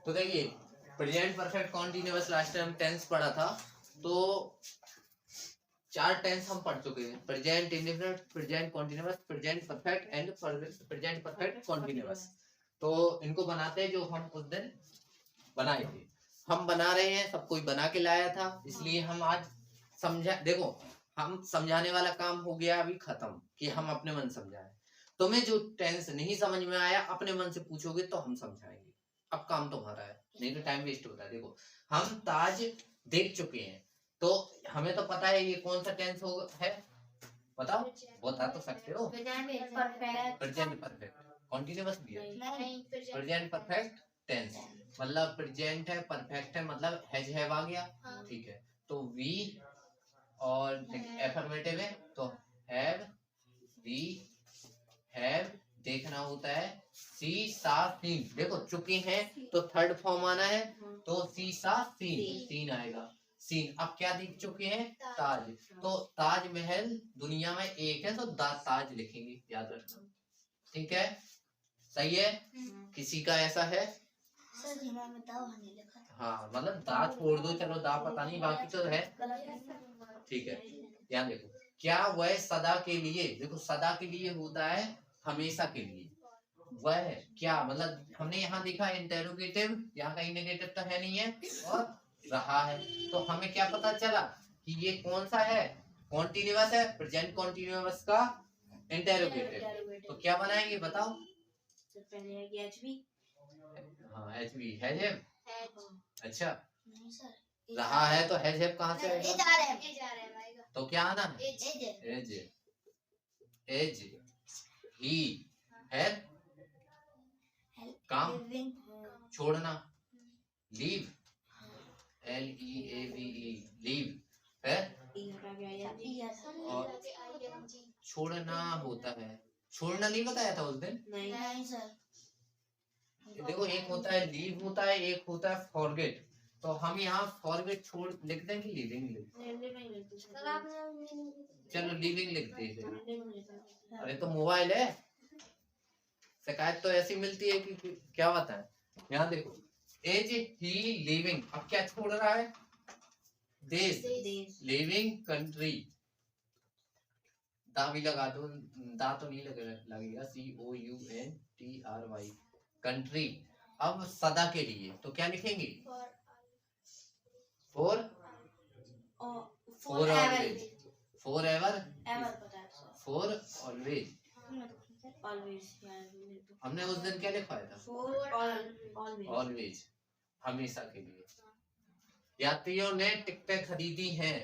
तो देखिए present perfect continuous last time tense पढ़ा था, तो 4 टेंस हम पढ़ चुके हैं, present indefinite, present continuous, present perfect and present perfect continuous. तो इनको बनाते हैं जो हम उस दिन बनाए थे, हम बना रहे हैं, सब कोई बना के लाया था, इसलिए हम आज समझा। देखो हम समझाने वाला काम हो गया अभी खत्म कि हम अपने मन समझाए। तुम्हें जो टेंस नहीं समझ में आया अपने मन से पूछोगे तो हम समझाएंगे, अब काम तुम्हारा है, नहीं तो टाइम वेस्ट होता है। देखो हम ताज देख चुके हैं, तो हमें तो पता है ये कौन सा टेंस है, बताओ, बता तो सकते हो। प्रेजेंट परफेक्ट कॉन्टिन्यूअस भी है, प्रेजेंट परफेक्ट टेंस मतलब प्रेजेंट है, परफेक्ट है मतलब हैज हैव आ गया, ठीक है। तो वी और एफर्मेटिव है तो हैव, वी हैव देखना होता है, सी सा सीन। देखो चुके हैं तो थर्ड फॉर्म आना है, तो सी सा सीन, सीन आएगा, सीन। अब क्या देख चुके हैं, ताज, तो ताजमहल दुनिया में एक है तो ताज लिखेंगे, याद रखना, ठीक है, सही है। किसी का ऐसा है सर में दाव नहीं लिखा था। हाँ मतलब दा छोड़ दो, चलो दा पता नहीं, बाकी तो है, ठीक है। यहाँ देखो क्या वह सदा के लिए, देखो सदा के लिए होता है हमेशा के लिए, वह क्या मतलब हमने यहाँ देखा इंटेरोगेटिव, यहाँ कहीं नेगेटिव तो है नहीं है, और रहा है, तो हमें क्या पता चला कि ये कौन सा है, कॉन्टिन्यूअस है, प्रेजेंट कॉन्टिन्यूअस का इंटेरोगेटिव। तो क्या बनाएंगे बताओ, हाँ एच बी हैज हैव, अच्छा रहा है तो हैज हैव कहाँ से आएगा, तो क्या आना है, एज, एज ही हैव काम छोड़ना, leave, L E A V E leave है, और छोड़ना होता है, छोड़ना नहीं बताया था उस दिन, नहीं सर। देखो एक होता है लीव होता है, एक होता है फॉरगेट, तो हम यहाँ फॉरगेट छोड़ लिख दें कि लीविंग लिख, चलो लीविंग लिखते हैं। अरे तो मोबाइल है, शिकायत तो ऐसी मिलती है कि क्या बात है। यहाँ देखो एज ही लिविंग, अब क्या छोड़ रहा है, देश, लिविंग कंट्री, दा भी लगा दो, दा तो नहीं लगेगा, COUNTRY कंट्री। अब सदा के लिए तो क्या लिखेंगे, for, for always, for ever, for always. हमने उस दिन क्या लिखवाया था, ऑलवेज, हमेशा के लिए। यात्रियों ने टिकटें खरीदी हैं,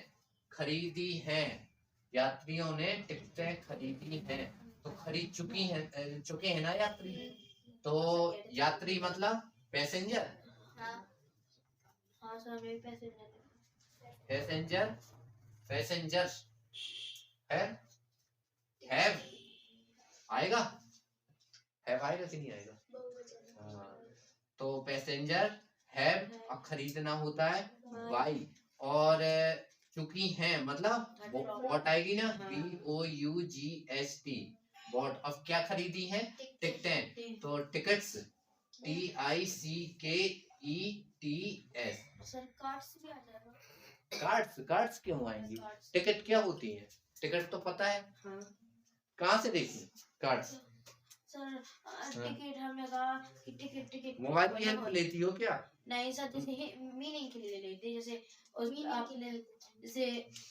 खरीदी हैं, यात्रियों ने टिकटें खरीदी हैं, तो खरीद चुकी हैं, चुके हैं ना यात्री, तो यात्री मतलब पैसेंजर, पैसेंजर, पैसेंजर्स हैव आएगा, हैव आएगा कि नहीं आएगा, तो पैसेंजर हैव, अब खरीदना होता है बाई, और चुकी हैं मतलब बॉट आएगी ना, BOUGST बॉट। अब क्या खरीदी है, टिकटें, तो टिकट्स TICKETS। कार्ड्स, कार्ड्स क्यों आएंगी, टिकट क्या होती है, टिकट तो पता है, कहाँ से देखी कार्ड्स, टिकट हमने कहा कि टिकट मोबाइल की हेल्प लेती हो क्या, नहीं सर, जैसे मीनिंग के लिए लेते, जैसे जैसे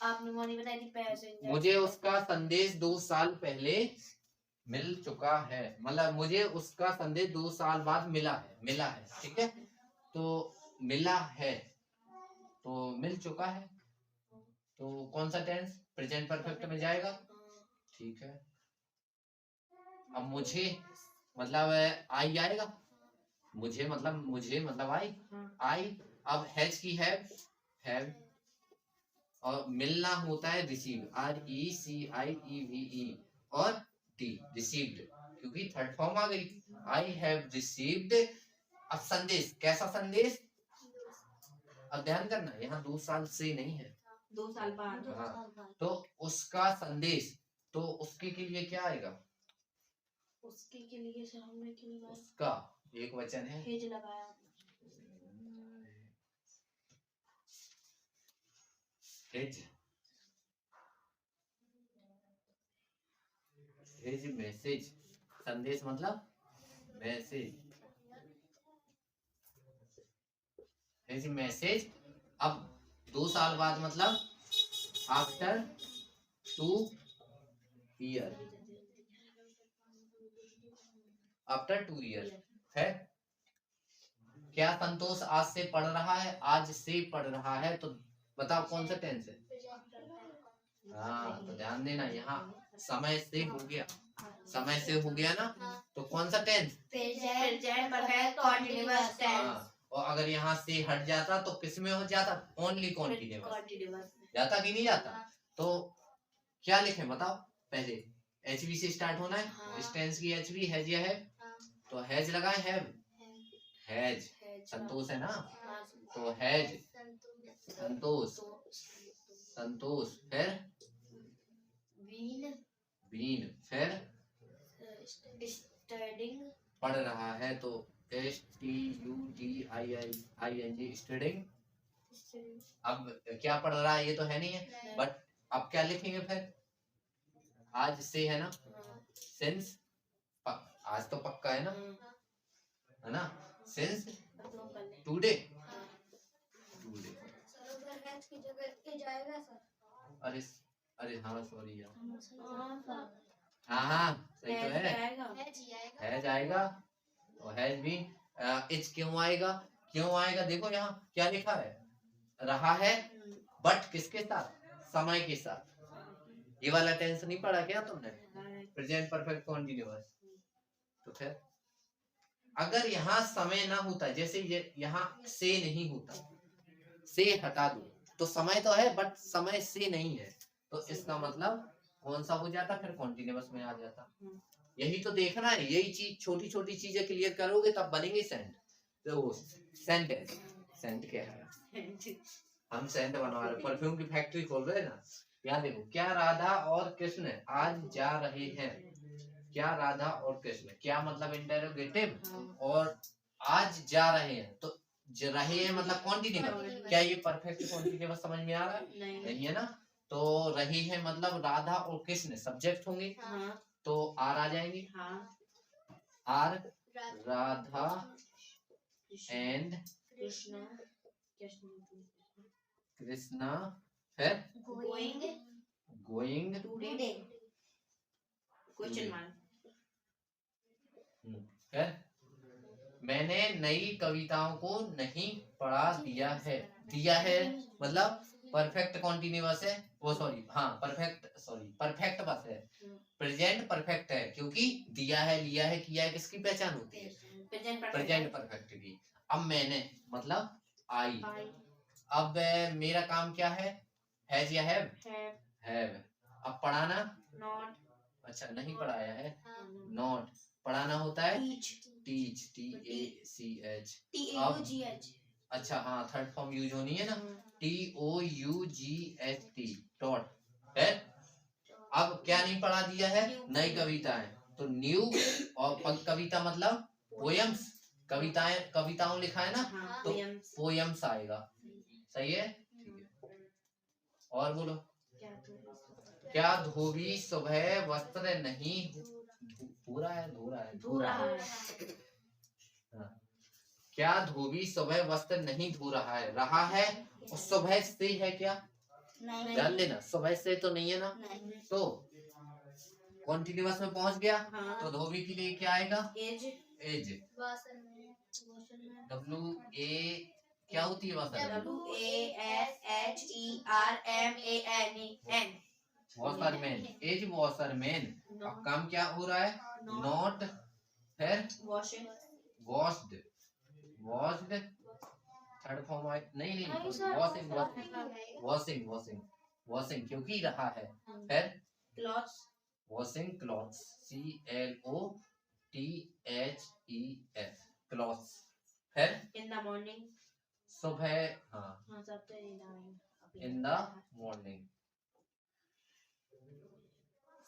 आपने मॉर्निंग बताई थी पैसेंजर, मुझे उसका संदेश 2 साल पहले मिल चुका है, मतलब मुझे उसका संदेश 2 साल बाद मिला है, ठीक है, तो मिला है तो मिल चुका है, तो कौन सा टेंस, प्रेजेंट परफेक्ट में जाएगा, ठीक है। अब मुझे मतलब आई आएगा, मुझे मतलब आई, अब हैज की हैव, और मिलना होता है रिसीव, RECIEVE, और टी रिसीव्ड, क्योंकि थर्ड फॉर्म आ गई, आई हैव रिसीव्ड। अब संदेश, कैसा संदेश, अब ध्यान करना यहाँ 2 साल से नहीं है, 2 साल बाद, हाँ, तो उसका संदेश, तो उसके के लिए क्या आएगा, उसके के लिए सर हमने क्यों उसका एक वचन है, हेज लगाया, हिज मैसेज, संदेश मतलब मैसेज, हिज मैसेज। अब 2 साल बाद मतलब आफ्टर 2 ईयर, आफ्टर 2 ईयर है। क्या संतोष आज से पढ़ रहा है? आज से पढ़ रहा है, तो बताओ कौन सा टेंस है? हाँ, तो ध्यान देना, यहाँ समय से हो गया, समय से हो गया ना, तो कौन सा tense? Present perfect continuous tense. और अगर यहाँ से हट जाता तो किस में हो जाता? ओनली कंटीन्यूअस जाता कि नहीं जाता? तो क्या लिखें बताओ? पहले एचवी से स्टार्ट होना है। हाँ। इस टेंस की एचवी हैज या हैव, तो हैज लगाए, हैव, हैज संतोष है ना, तो हैज संतोष, संतोष फिर बीन, फिर स्टडिंग, पढ़ रहा है, तो STUDING स्टडिंग। अब क्या पढ़ रहा है ये तो है नहीं है, बट अब क्या लिखेंगे फिर? आज से है ना, सिंस, आज तो पक्का है ना, सिंस टुडे, टुडे। अरे अरे हाँ सॉरी यार, हाँ सही तो है जाएगा, तो हैज भी। इज क्यों आएगा? क्यों आएगा? देखो यहाँ क्या लिखा है, रहा है, बट किसके साथ? समय के साथ। ये वाला टेंस नहीं पढ़ा क्या तुमने? Present perfect continuous. तो फिर अगर यहाँ समय ना होता, जैसे ये यहाँ से नहीं होता, से हटा दो, तो समय तो है बट समय से नहीं है, तो इसका मतलब कौन सा हो जाता? फिर कॉन्टिन्यूअस में आ जाता। यही तो देखना है, यही चीज, छोटी छोटी चीजें क्लियर करोगे तब बनेंगे सेंट। तो सेंट है, सेंट क्या है? हम सेंट बनवा रहे, परफ्यूम की फैक्ट्री खोल रहे हैं ना। यहाँ देखो, क्या राधा और कृष्ण आज जा रहे हैं? क्या राधा और कृष्ण, क्या मतलब इंटेरोगेटिव, और आज जा रहे हैं, तो रहे हैं मतलब कॉन्टिन्यूअस। क्या ये परफेक्ट कॉन्टिन्यूअस समझ में आ रहा है? नहीं है ना। तो रही है मतलब राधा और कृष्ण सब्जेक्ट होंगे, तो आर आ जाएंगे, आर राधा एंड कृष्णा, फिर गोइंग टुडे, क्वेश्चन मार्क। फिर मैंने नई कविताओं को नहीं पढ़ा दिया है। दिया है मतलब परफेक्ट कॉन्टिन्यूअस है, वो सॉरी, हाँ परफेक्ट, सॉरी परफेक्ट बस है, प्रेजेंट परफेक्ट है, क्योंकि दिया है, लिया है, किया है, किसकी पहचान होती है? प्रेजेंट परफेक्ट की। अब मैंने मतलब आई, अब मेरा काम क्या है? हैज या हैव? हैव। अब पढ़ाना, नॉट, अच्छा नहीं पढ़ाया है, नॉट। पढ़ाना होता है टीच, TACH, TAUGH। अच्छा हाँ, थर्ड फॉर्म यूज होनी है ना, TOUGHT, डॉट है। अब क्या नहीं पढ़ा दिया है? नई कविताएं, तो न्यू, और कविता मतलब पोयम्स, कविताएं, कविताओं लिखा है ना, तो पोयम्स आएगा। सही है, ठीक है। और बोलो, क्या धोबी सुबह वस्त्र नहीं पूरा है, धो रहा है। हाँ। क्या धोबी सुबह वस्त्र नहीं धो रहा है? रहा है, और सुबह से है क्या? ध्यान देना, सुबह से तो नहीं है ना, तो कॉन्टिन्यूअस में पहुंच गया। तो धोबी के लिए क्या आएगा? एज, WA क्या होती है वस्त्र? WASHERMAN, washerman, as washerman. अब काम क्या हो रहा है? नॉट, फिर वॉश्ड, वॉश्ड थर्ड फॉर्म आए, नहीं वॉशिंग, वॉशिंग, वॉशिंग, वॉशिंग क्योंकि रहा है, फिर clothes, washing clothes, CLOTHES, clothes. फिर इन द मॉर्निंग, सुबह, हाँ सब तो इन द मॉर्निंग।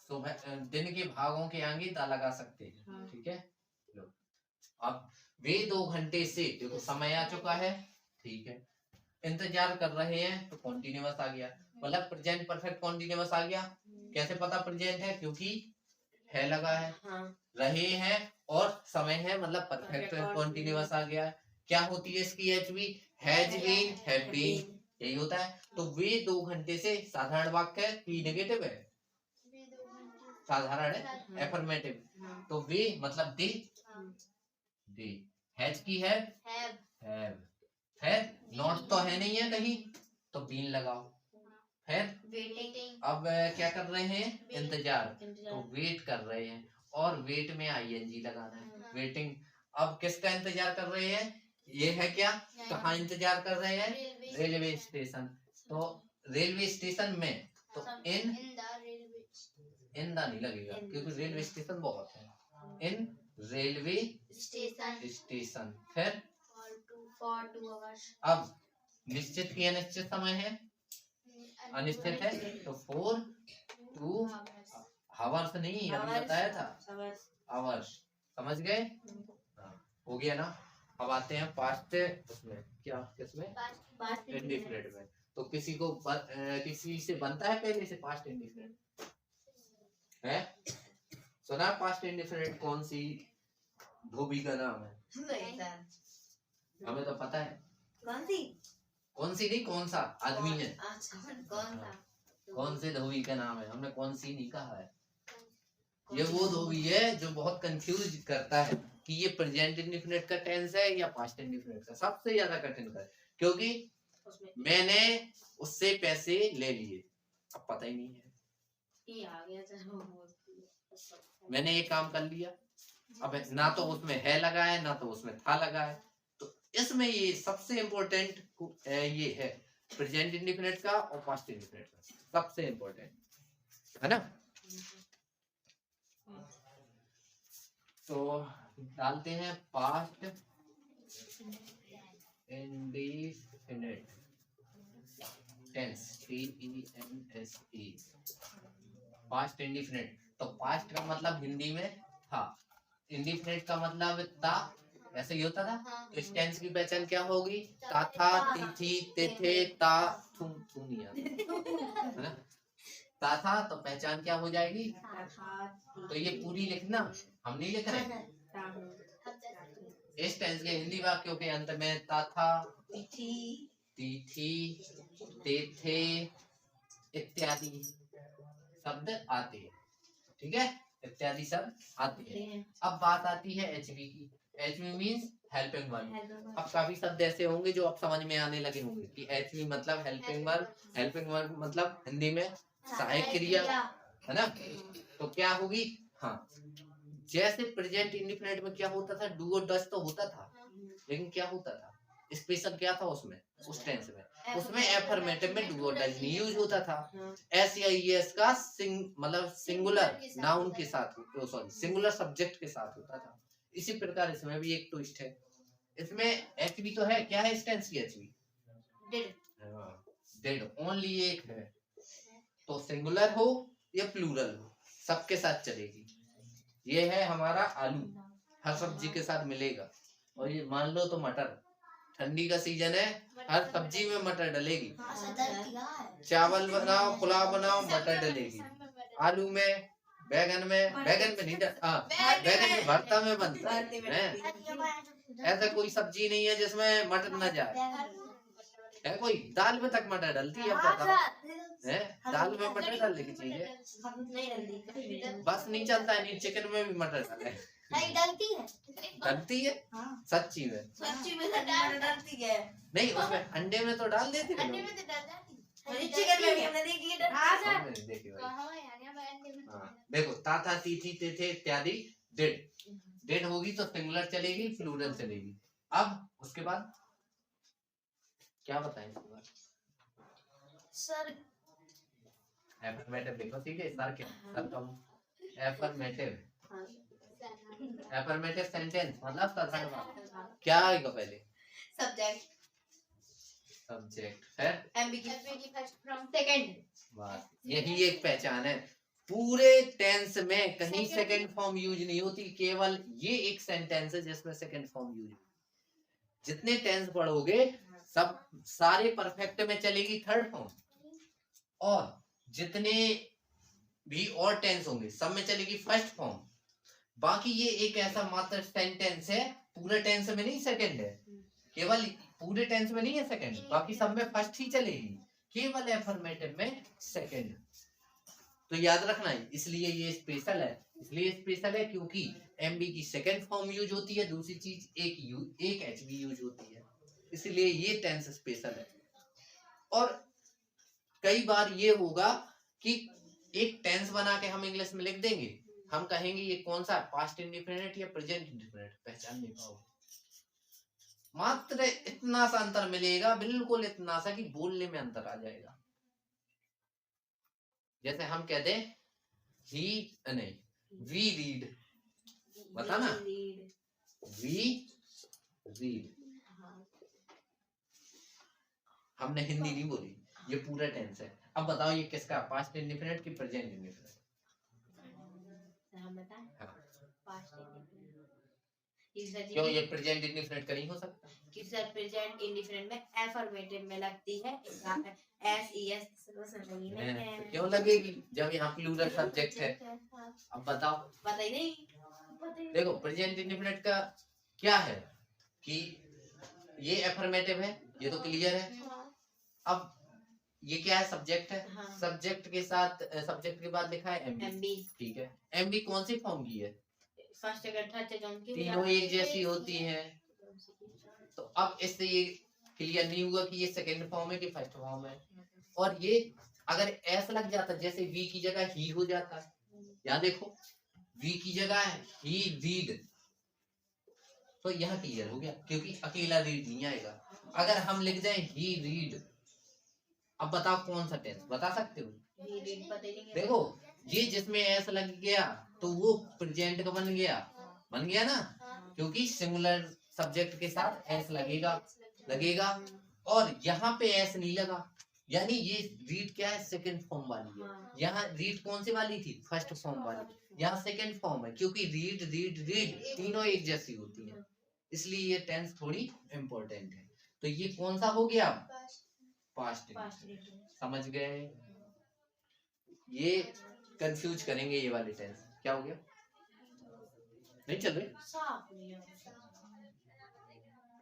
सुबह, दिन के भागों के आगे ता लगा सकते हैं, ठीक है। लो, अब वे 2 घंटे से, देखो समय आ चुका है, ठीक है, इंतजार कर रहे हैं, तो कॉन्टिन्यूअस आ गया। मतलब प्रेजेंट परफेक्ट कॉन्टिन्यूअस आ गया। कैसे पता प्रेजेंट है? क्योंकि है लगा है, रहे हैं और समय है, मतलब परफेक्ट कॉन्टिन्यूअस आ गया है। क्या होती है इसकी HV? Has been, have been, यही होता है। तो वे 2 घंटे से साधारण वाक्य है कि नेगेटिव है? साधारण है, एफर्मेटिव। तो वे मतलब दे हैज की हैव नॉट तो है नहीं है कहीं, तो बीन लगाओ। फिर अब क्या कर रहे हैं? इंतजार। तो वेट कर रहे हैं और वेट में आईएनजी लगाना है, वेटिंग। अब किसका इंतजार कर रहे हैं? ये है क्या? कहाँ इंतजार कर रहे हैं? Railway station. तो रेलवे स्टेशन में, तो इन द नहीं लगेगा क्योंकि रेलवे स्टेशन बहुत है। इन रेलवे स्टेशन। फिर अब निश्चित की अनिश्चित समय है, अनिश्चित है, तो 4 2 हावर्स नहीं, अभी बताया था आवर्स। समझ गए? हो गया ना। अब आते हैं पास्ट उसमें, क्या किसमें? इंडिफिनिट में। तो किसी से बनता है पहले से पास्ट इंडिफिनिट है? सुना पास्ट इंडिफिनिट कौन सी धोबी का नाम है? हमें तो पता है। कौन सी नहीं, कौन सा आदमी है? कौन से धोबी का नाम है? हमने कौन सी नहीं कहा है। ये वो धोबी है जो बहुत कंफ्यूज करता है कि ये प्रेजेंट इंडेफिनिट का टेंस है या पास्ट इंडेफिनिट का। सबसे ज्यादा कठिन कर, क्योंकि मैंने उससे पैसे ले लिए, अब पता ही नहीं है। मैंने ये काम कर लिया, अब ना तो उसमें है लगा है ना तो उसमें था लगा है। तो इसमें ये सबसे इम्पोर्टेंट ये है प्रेजेंट इंडेफिनिट का और पास्ट इंडेफिनिट का, सबसे इम्पोर्टेंट है ना। तो डालते हैं past indefinite tense, TENSE, past indefinite. तो पास्ट का मतलब हिंदी में था, इंडेफिनिट का मतलब था, ऐसे ही होता था। तो इस टेंस की पहचान क्या होगी? था, थी, थे, ता, तुम नहीं आता है ना। था तो पहचान क्या हो जाएगी? तो ये पूरी लिखना, हम नहीं लिख रहे। इस टेंस के हिंदी वाक्यों के अंत में था, थी, थे इत्यादि शब्द आते हैं। ठीक है, इत्यादि शब्द आते हैं। अब बात आती है एचवी की। HV means helping verb. अब काफी शब्द ऐसे होंगे जो अब समझ में आने लगे होंगे कि एचवी मतलब हेल्पिंग वर्ब। हेल्पिंग वर्ब मतलब हिंदी में सहायक क्रिया, है ना। तो क्या होगी? हाँ, जैसे प्रेजेंट इंडेफिनिट में क्या होता था? डू और डज तो होता था, लेकिन क्या होता था? स्पेशल क्या था उसमें, उस टेंस में? उसमें एफर्मेटिव में डू और डज नहीं यूज होता था। एस या ईएस का मतलब सिंगुलर नाउन के साथ, सॉरी सिंगुलर सब्जेक्ट के साथ होता था। इसी प्रकार इसमें भी एक ट्विस्ट है। इसमें एचवी तो है, क्या है इस टेंस की एचवी? डेड, ओनली एक है। तो सिंगुलर हो या प्लूरल हो, सबके साथ चलेगी। ये है हमारा आलू, हर सब्जी के साथ मिलेगा। और ये मान लो तो मटर, ठंडी का सीजन है, हर सब्जी में मटर डलेगी। चावल बनाओ, पुलाव बनाओ, मटर डलेगी। आलू में, बैगन में नहीं, बैगन में भरता में बनता है। ऐसा कोई सब्जी नहीं है जिसमें मटर न जाए, है कोई? दाल में तक मटर डलती है, है दाल में मटर डालने की चीज है, बस नहीं चलता है। नहीं, चिकन में भी मटर डाले, डलती है। सच्ची में डलती है। नहीं, उसमें अंडे में तो डाल देते हैं, चिकन में भी हमने देखी है। देखो, था, थी, थे इत्यादि। डेड होगी तो सिंगुलर चलेगी, प्लूरल चलेगी। अब उसके बाद क्या बताएं इसके बाद? सर एफर्मेटिव देखो, ठीक है। सर क्या? सर कम एफर्मेटिव सेंटेंस मतलब साधारण बात। क्या आएगा पहले? सब्जेक्ट है, एमबीगी फर्स्ट फ्रॉम सेकंड। बस यही एक पहचान है। पूरे टेंस में कहीं सेकंड फॉर्म यूज नहीं होती, केवल ये एक सेंटेंस है जिसमें सेकंड फॉर्म यूज होती। जितने टेंस पढ़ोगे सब सारे परफेक्ट में चलेगी थर्ड फॉर्म, और जितने भी और टेंस होंगे सब में चलेगी फर्स्ट फॉर्म। बाकी ये एक ऐसा मात्र सेंटेंस है, पूरे टेंस में नहीं सेकंड है, केवल पूरे टेंस में नहीं है सेकंड, बाकी सब में फर्स्ट ही चलेगी, केवल एफर्मेटिव में सेकंड। तो याद रखना है, इसलिए ये स्पेशल है। इसलिए स्पेशल है क्योंकि एमबी की सेकंड फॉर्म यूज होती है, दूसरी चीज एक एचबी यूज होती है, इसलिए ये टेंस स्पेशल है। और कई बार ये होगा कि एक टेंस बना के हम इंग्लिश में लिख देंगे, हम कहेंगे ये कौन सा पास्ट इंडिफिनिट या प्रेजेंट इंडिफिनिट, पहचान नहीं पाओगे। मात्र इतना सा अंतर मिलेगा, बिल्कुल इतना सा कि बोलने में अंतर आ जाएगा। जैसे हम कहते हैं ही नहीं, वी रीड, बताना वी रीड, हमने हिंदी नहीं बोली, ये पूरा टेंस है। अब बताओ ये किसका, पास्ट इंडिफिनिट की प्रेजेंट इंडिफिनिट? क्यों ये प्रेजेंट इंडिफिनिट का नहीं हो सकता? कि सर प्रेजेंट इंडिफिनिट में एफर्मेटिव में लगती है, एस ई एस नहीं, क्यों लगेगी जब यहाँ प्लूरल सब्जेक्ट है? अब बताओ, पता ही नहीं। देखो प्रेजेंट इंडिफिनिट का क्या है कि ये एफर्मेटिव है, ये तो क्लियर है। अब ये क्या है, सब्जेक्ट है, सब्जेक्ट के साथ सब्जेक्ट के बाद लिखा है एमबी, ठीक है। एमबी कौन सी फॉर्म की है? फर्स्ट सेकंड थर्ड तीनों एक जैसी होती है। तो अब इससे ये क्लियर नहीं हुआ कि ये सेकंड फॉर्म है कि फर्स्ट फॉर्म है। और ये अगर ऐसा लग जाता जैसे वी की जगह ही हो जाता है, यहाँ देखो वी की जगह है ही रीड, तो यहाँ क्लियर हो गया क्योंकि अकेला रीड नहीं आएगा। अगर हम लिख दें ही रीड, अब बताओ कौन सा टेंस बता सकते हो? देखो ये जिसमें ऐसा लग गया तो वो प्रेजेंट का बन गया ना, क्योंकि सिंगुलर सब्जेक्ट के साथ एस लगेगा और यहाँ पे एस नहीं लगा, यानी ये रीड क्या है, सेकंड फॉर्म वाली है। यहाँ रीड कौन सी वाली थी, फर्स्ट फॉर्म वाली, यहाँ सेकंड फॉर्म है क्योंकि रीड रीड रीड तीनों एक जैसी होती है, इसलिए ये टेंस थोड़ी इम्पोर्टेंट है। तो ये कौन सा हो गया, पास्ट। समझ गए? ये कंफ्यूज करेंगे ये वाले टेंस। क्या हो गया, नहीं चल रही?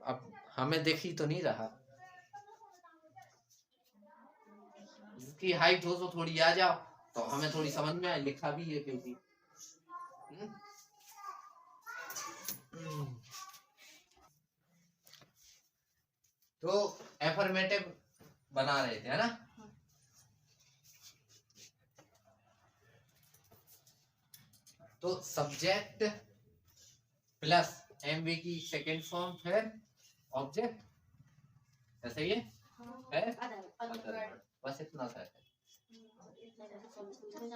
अब हमें देख ही तो नहीं रहा, जिसकी हाइट हो तो थोड़ी आ जाओ तो हमें थोड़ी समझ में आए, लिखा भी है क्योंकि तो एफर्मेटिव बना रहे थे, है ना? तो सब्जेक्ट प्लस एमवी की सेकेंड फॉर्म फिर ऑब्जेक्ट, ऐसा ही है बस इतना सा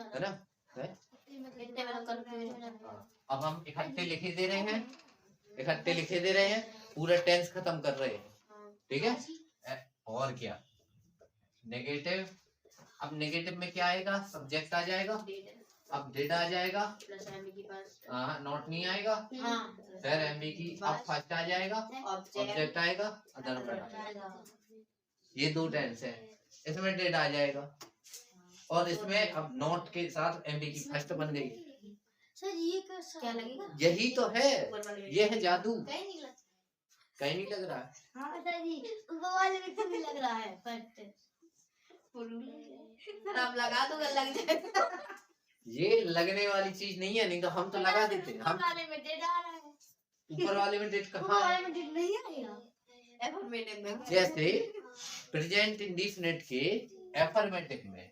है ना? अब हम इकट्ठे लिखे दे रहे हैं, पूरा टेंस खत्म कर रहे हैं, ठीक है? और क्या नेगेटिव, अब नेगेटिव में क्या आएगा, सब्जेक्ट आ जाएगा, अब डेड आ जाएगा, नॉट नहीं आएगा, फिर एमबी की अब फर्स्ट आ जाएगा, ऑब्जेक्ट आएगा, अदर, ये दो टेंस है, इसमें डेड आ जाएगा और इसमें अब नॉट के साथ एमबी की फर्स्ट बन गई। सर ये क्या लगेगा, यही तो है, ये है जादू। कहीं नहीं लग रहा है? हाँ सर जी, वाले में तो भी लग रहा है, फर्स्ट सर आप लगा दो, लग जाएगा। ये लगने वाली चीज नहीं है, नहीं तो हम तो लगा देते हैं। हम वाले में डेट आ रहा है, ऊपर वाले में डेट कहाँ वाले में डेट नहीं आएगा, एफर्मेटिव में। जैसे प्रेजेंट इंडेफिनिट के एफर्मेटिव में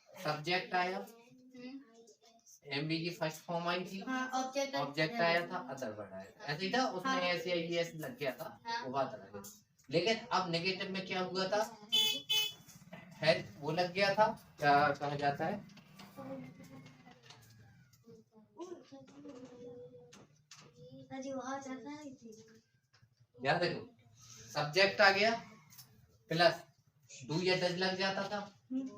सब्जेक्ट आया, एमबी की फर्स्ट फॉर्म आई थी, ऑब्जेक्ट आया था, अदर वर्ड आया था, ऐसे ही था, उसमें ऐसे ऐसे लग गया था, वो बात अलग है। लेकिन अब नेगेटिव में क्या हुआ था, है वो लग गया था, क्या कहा जाता है, याद देखो सब्जेक्ट आ गया प्लस डू या डज लग जाता था,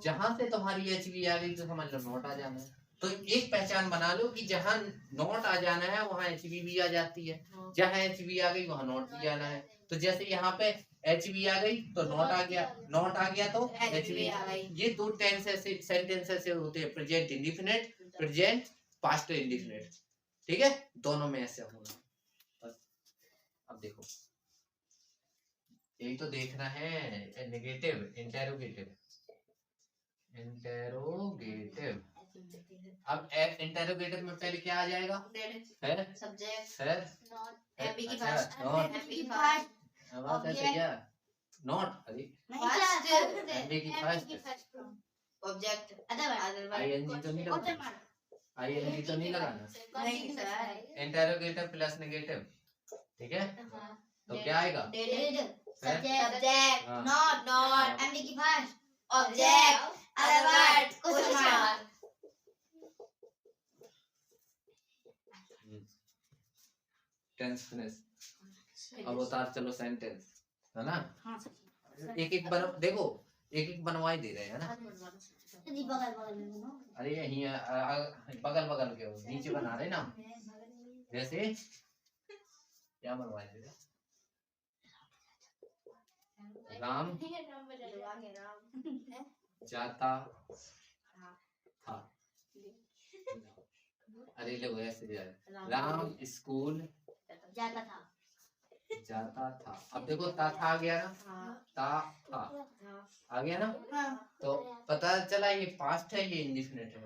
जहां से तुम्हारी एचवी आ गई तो समझ लो नोट आ जाना है, तो एक पहचान बना लो कि जहाँ नॉट आ जाना है वहाँ HV भी आ जाती है, जहाँ HV आ गई वहाँ नॉट भी आना है। तो जैसे यहाँ पे HV आ गई तो नॉट आ गया, नॉट आ गया तो HV आ गई। ये दो टेंस ऐसे सेंटेंस ऐसे होते हैं, present indefinite, present past indefinite, ठीक है, दोनों में ऐसे होना। बस अब देखो यही तो देखना है, नेगेटिव इंटेरोगेटिव, इंटेरोगेटिव। अब इंटेरोगेटिव में पहले क्या आ जाएगा, है सब्जेक्ट, है एमबी की अच्छा, फर्स्ट, नॉट एमबी की फर्स्ट, आवाज ऐसे क्या, नॉट अरे फर्स्ट, एमबी की फर्स्ट ऑब्जेक्ट, अदरवाइज आईएनजी तो नहीं लगाना, आईएनजी तो नहीं लगाना, नहीं सर, इंटेरोगेटिव प्लस नेगेटिव, ठीक है, तो क्या आएगा, सब्जेक्ट, हाँ। नॉट, एमबी की first, object, otherwise question mark. Tense finish. अब उतार चलो सेंटेंस, है ना, हाँ एक एक बन देखो, एक एक बनवाई दे रहे हैं ना, बगल में बनो। अरे यही बगल बगल के नीचे बना रहे ना, जैसे क्या बनवाए थे, राम जाता था, अरे लोग ऐसे जा रहे, राम स्कूल जाता था, जाता था। अब देखो ता था आ गया ना, ता था आ गया ना, तो पता चला ये पास्ट है ये इंडिफिनिट है,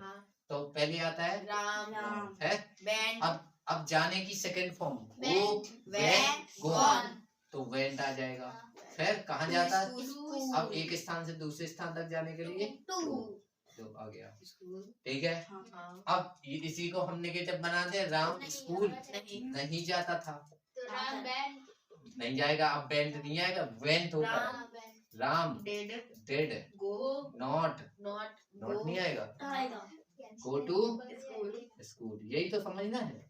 तो पहले आता है राम है, वेंट, अब जाने की सेकंड फॉर्म गो, वेंट, गॉन, तो वेंट आ जाएगा। फिर कहाँ जाता है, स्कूल, अब एक स्थान से दूसरे स्थान तक जाने के लिए तो आ गया, ठीक है। अब इसी को हम नेगेटिव बना दे, राम स्कूल नहीं जाता था, राम वेंट, नहीं जाएगा, अब वेंट नहीं आएगा, वेंट होगा, Ram dead, go, not not नहीं आएगा, आएगा, गो टू स्कूल, स्कूल। यही तो समझना है,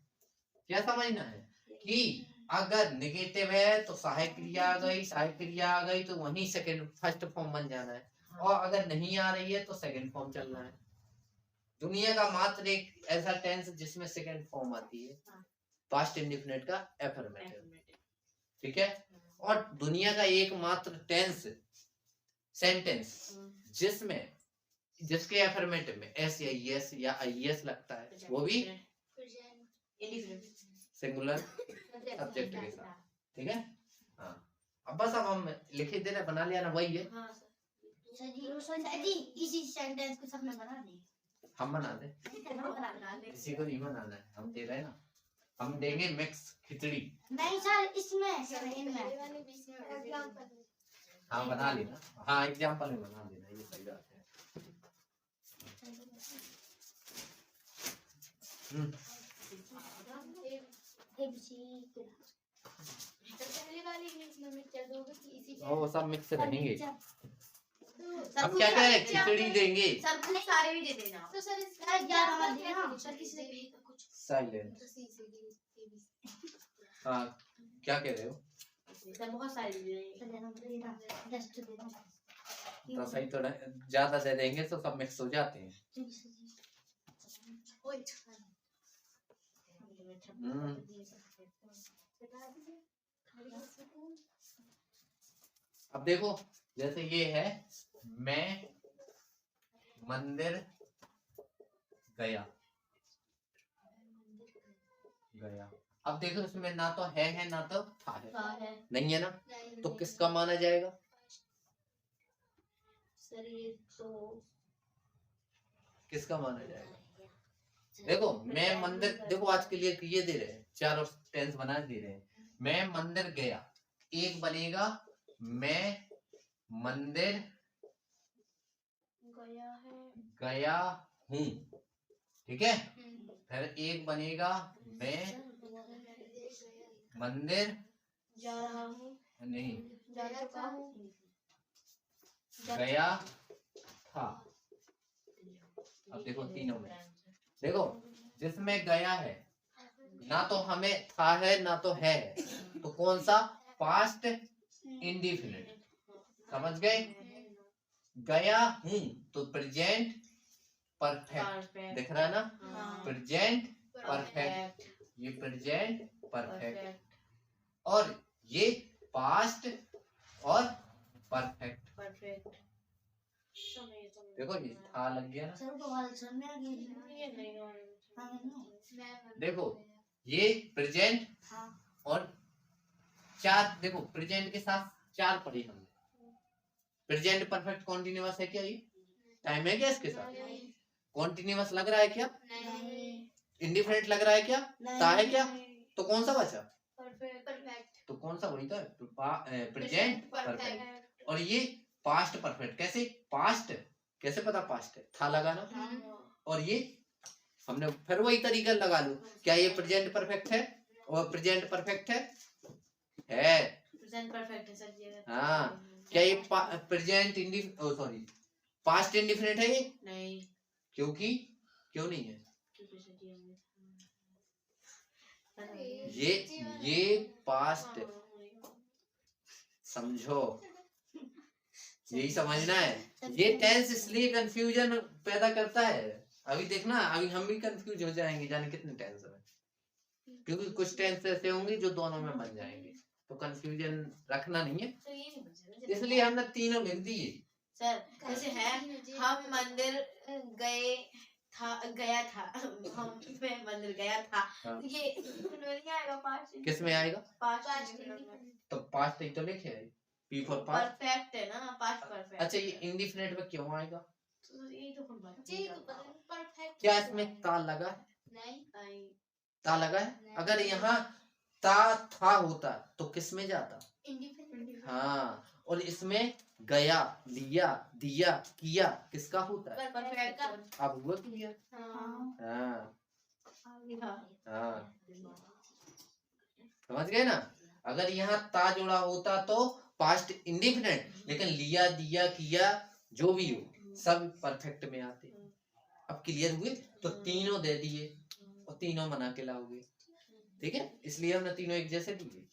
क्या समझना है कि अगर नेगेटिव है तो सहायक क्रिया आ गई, सहायक क्रिया आ गई तो वहीं सेकंड फर्स्ट फॉर्म बन जाना है, और अगर नहीं आ रही है तो सेकंड फॉर्म चलना है। दुनिया का मात्र एक ऐसा टेंस जिसमें सेकंड फॉर्म आती है, पास्ट इंडेफिनिट का एफर्मेटिव, ठीक है। और दुनिया का एकमात्र टेंस सेंटेंस जिसमें जिसके एफर्मेटिव में एस या यस या आईएस लगता है, वो भी सिंगुलर सब्जेक्ट के साथ, ठीक है। हाँ अब बस अब हम लिखे दे रहे, बना लिया ना, वही है, इसी सेंटेंस को सबने बना दी, हम बना दे, किसी को नहीं बनाना है, हम दे रहे हैं ना, हम देंगे मिक्स खिचड़ी। नहीं सर, इसमें सर इनमें हाँ बना लेना, हाँ एग्जाम्पल में बना देना, ये सही बात है। वो सब मिक्स रहेंगे। अब क्या कह रहे, खिचड़ी देंगे, सर ने सारे भी दे देना, तो सर इसका 11 मत देना, सर किसी से भी कुछ साइलेंट। हाँ क्या कह रहे हो, सर बहुत सारे दे देना, जस्ट दे देना, तो सही तो ज्यादा दे देंगे तो सब मिक्स हो जाते हैं। अब देखो जैसे ये है, मैं मंदिर गया, अब देखो इसमें ना तो है ना तो था है, नहीं है ना, तो किसका माना जाएगा, सर ये तो किसका माना जाएगा। देखो मैं मंदिर, देखो आज के लिए ये दे रहे हैं, चारों टेंस बना दे रहे हैं, मैं मंदिर गया, एक बनेगा मैं मंदिर गया हूँ, ठीक है। फिर एक बनेगा मैं मंदिर जा रहा हूँ, नहीं जा चुका हूँ, गया था। अब देखो तीनों में, देखो जिसमें गया है ना तो हमें था है ना तो है, तो कौन सा, पास्ट इंडिफिनिट, समझ गए। गया हूं तो प्रेजेंट परफेक्ट दिख रहा है ना, हाँ। प्रेजेंट परफेक्ट, परफेक्ट ये प्रेजेंट परफेक्ट, परफेक्ट और ये पास्ट और परफेक्ट। परफेक्ट। देखो ये था लग गया ना, सर को वाला सर में आ गया ये नहीं देखो ये प्रेजेंट हाँ और चार, देखो प्रेजेंट के साथ चार पढ़ी हमने। प्रेजेंट परफेक्ट कॉन्टिन्यूअस है क्या, ये टाइम है क्या इसके साथ, कॉन्टिन्यूअस लग रहा है क्या, नहीं इंडिफरेंट लग रहा है क्या, ता है क्या, तो कौन सा बचा, परफेक्ट तो कौन सा वही था, प्रेजेंट परफेक्ट। और ये पास्ट परफेक्ट, कैसे पास्ट, कैसे पता पास्ट है, था लगाना, और ये हमने फिर वही तरीका लगा लो, क्या ये प्रेजेंट परफेक्ट है, और प्रेजेंट परफेक्ट है प्रेजेंट परफेक्ट है सर जी। हाँ, क्या ये प्रेजेंट सॉरी पास्ट इंडिफिनिट है ये, नहीं क्योंकि क्यों नहीं है, क्योंकि सर जी ये पास्ट, समझो यही समझना है, ये टेंस इसलिए कंफ्यूजन पैदा करता है। अभी देखना, अभी हम भी कंफ्यूज हो जाएंगे जाने कितने टेंस में, क्योंकि कुछ टेंस ऐसे होंगे जो दोनों में बन जाएंगे, तो कंफ्यूजन रखना नहीं है, इसलिए हमने तीनों लिख दिए। सर जैसे है हम मंदिर गया था हम मैं मंदिर गया था, हाँ। ये नहीं आएगा पास्ट, किस में आएगा, पास्ट तो पास्ट ही तो लिखे है, पी फॉर पास्ट, परफेक्ट है ना, पास्ट परफेक्ट। अच्छा ये इंडिफिनिट में क्यों आएगा, तो ये तो हम बात नहीं कर पा रहे। परफेक्ट क्या इसमें ता लगा है, नहीं ता लगा है, अगर यहाँ ता था होता तो किस में जाता, इंडिपेंडेंट हाँ, और इसमें गया, लिया, दिया, किया किसका होता है, परफेक्ट। अब हुआ क्लियर, हाँ हाँ हाँ हाँ, समझ गए ना, अगर यहाँ ता जुड़ा होता तो पास्ट इंडिफिनिट, लेकिन लिया, दिया, किया जो भी हो सब परफेक्ट में आते। अब क्लियर हुए, तो तीनों दे दिए और तीनों बना के लाओगे, ठीक है, इसलिए हमने तीनों एक जैसे दिए।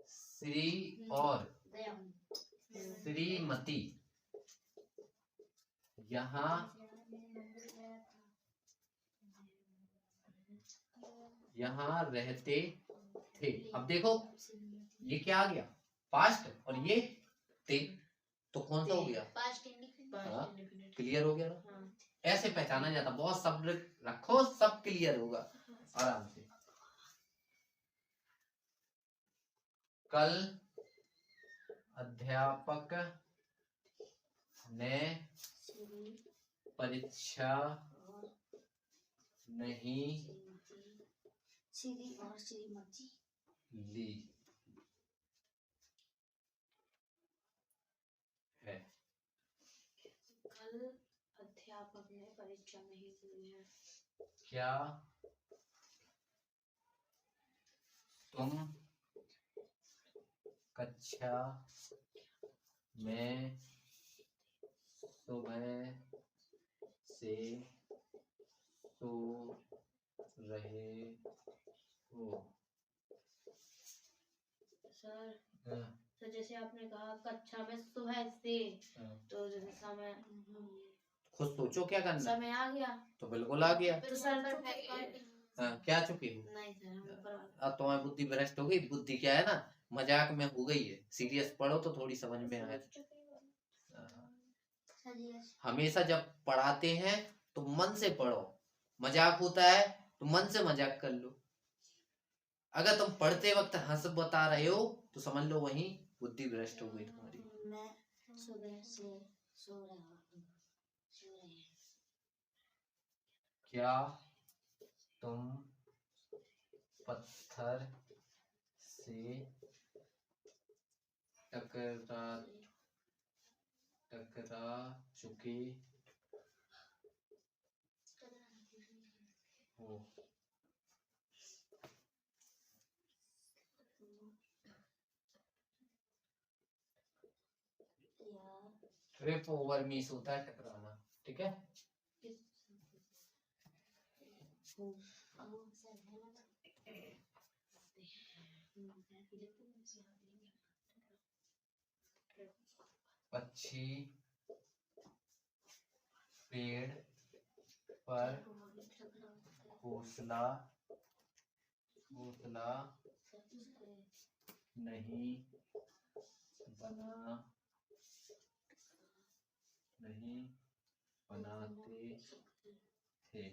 श्री और श्रीमती यहाँ रहते थे। अब देखो ये क्या आ गया, पास्ट, और ये थे, तो कौन सा हो गया, हाँ, क्लियर हो गया ना, ऐसे पहचाना जाता, बहुत शब्द रखो सब क्लियर होगा आराम से। कल अध्यापक ने परीक्षा नहीं ली है, कल अध्यापक ने परीक्षा नहीं ली है, क्या तुम कक्षा में सुबह से सो रहे हो, सर हाँ, तो जैसे आपने कहा कक्षा में सुबह से, हाँ। तो जैसे समय खुद सोचो क्या करना, समय आ गया, तो बिल्कुल आ गया, तो सर हाँ, क्या चुकी हो, नहीं सर हमें परवाह अब तुम्हारी बुद्धि भ्रष्ट हो गई, बुद्धि क्या है ना मजाक में हो गई है, सीरियस पढ़ो तो थोड़ी समझ में आए। हमेशा जब पढ़ाते हैं तो मन से पढ़ो, मजाक होता है तो मन से मजाक कर लो, अगर तुम पढ़ते वक्त हंस बता रहे हो तो समझ लो वहीं बुद्धि भ्रष्ट हो गई तुम्हारी। मैं सुबह से सो रहा हूँ, क्या तुम पत्थर से टकरा चुके हो, ट्रिप ओवर मीस होता है टकराना, ठीक है, पक्षी पेड़ पर घोंसला नहीं बनाते थे।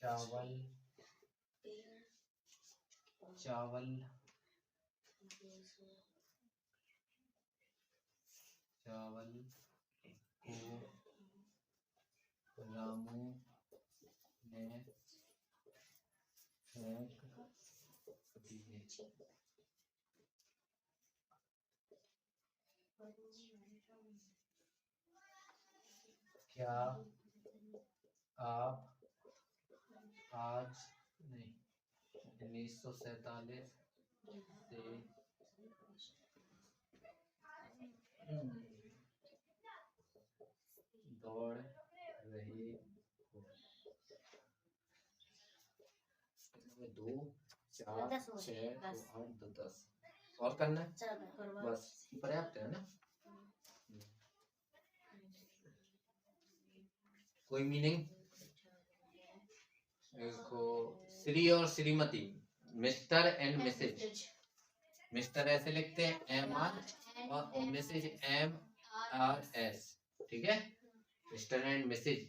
चावल को रामू ने फेंक दिए। क्या आप आज 1947 से दौड़ रहे हो? 2 4 6 8 10 और करना है बस, पर्याप्त है ना। कोई मीनिंग? देखो श्री और Shrimati, Mr and Mrs. Mr ऐसे लिखते हैं MR और मिसेज MRS, ठीक है। मिस्टर एंड मिसेज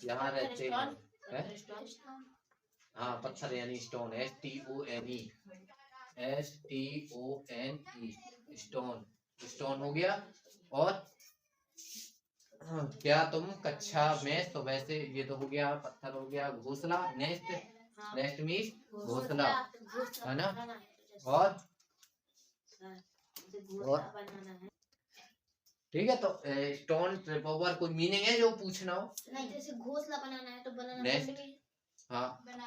यहाँ रहते हैं। हाँ पत्थर यानी स्टोन, STONE स्टोन, स्टोन हो गया। और क्या तुम कक्षा में सुबह से, ये तो हो गया पत्थर हो गया। घोंसला नेक्स्ट मीन्स घोंसला है ना। और ठीक है, तो स्टोन ट्रिप ओवर कोई मीनिंग है जो पूछना हो? नहीं, जैसे घोंसला बनाना है तो बनाना नेक्स्ट हाँ बनाना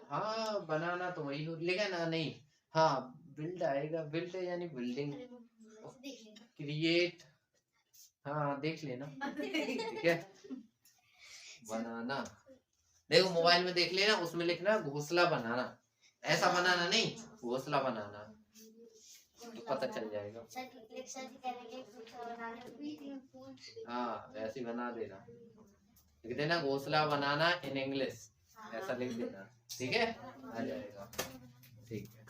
हाँ बनाना तो वही हो, लेकिन नहीं हाँ बिल्ड आएगा। बिल्ड यानी बिल्डिंग, क्रिएट, हाँ देख लेना ठीक है। बनाना देखो मोबाइल में देख लेना, उसमें लिखना घोंसला बनाना, ऐसा बनाना नहीं, घोंसला बनाना, तो पता चल जाएगा। हाँ ऐसे बना देना, लिख देना घोंसला बनाना इन इंग्लिश, ऐसा लिख देना, ठीक है, आ जाएगा, ठीक है।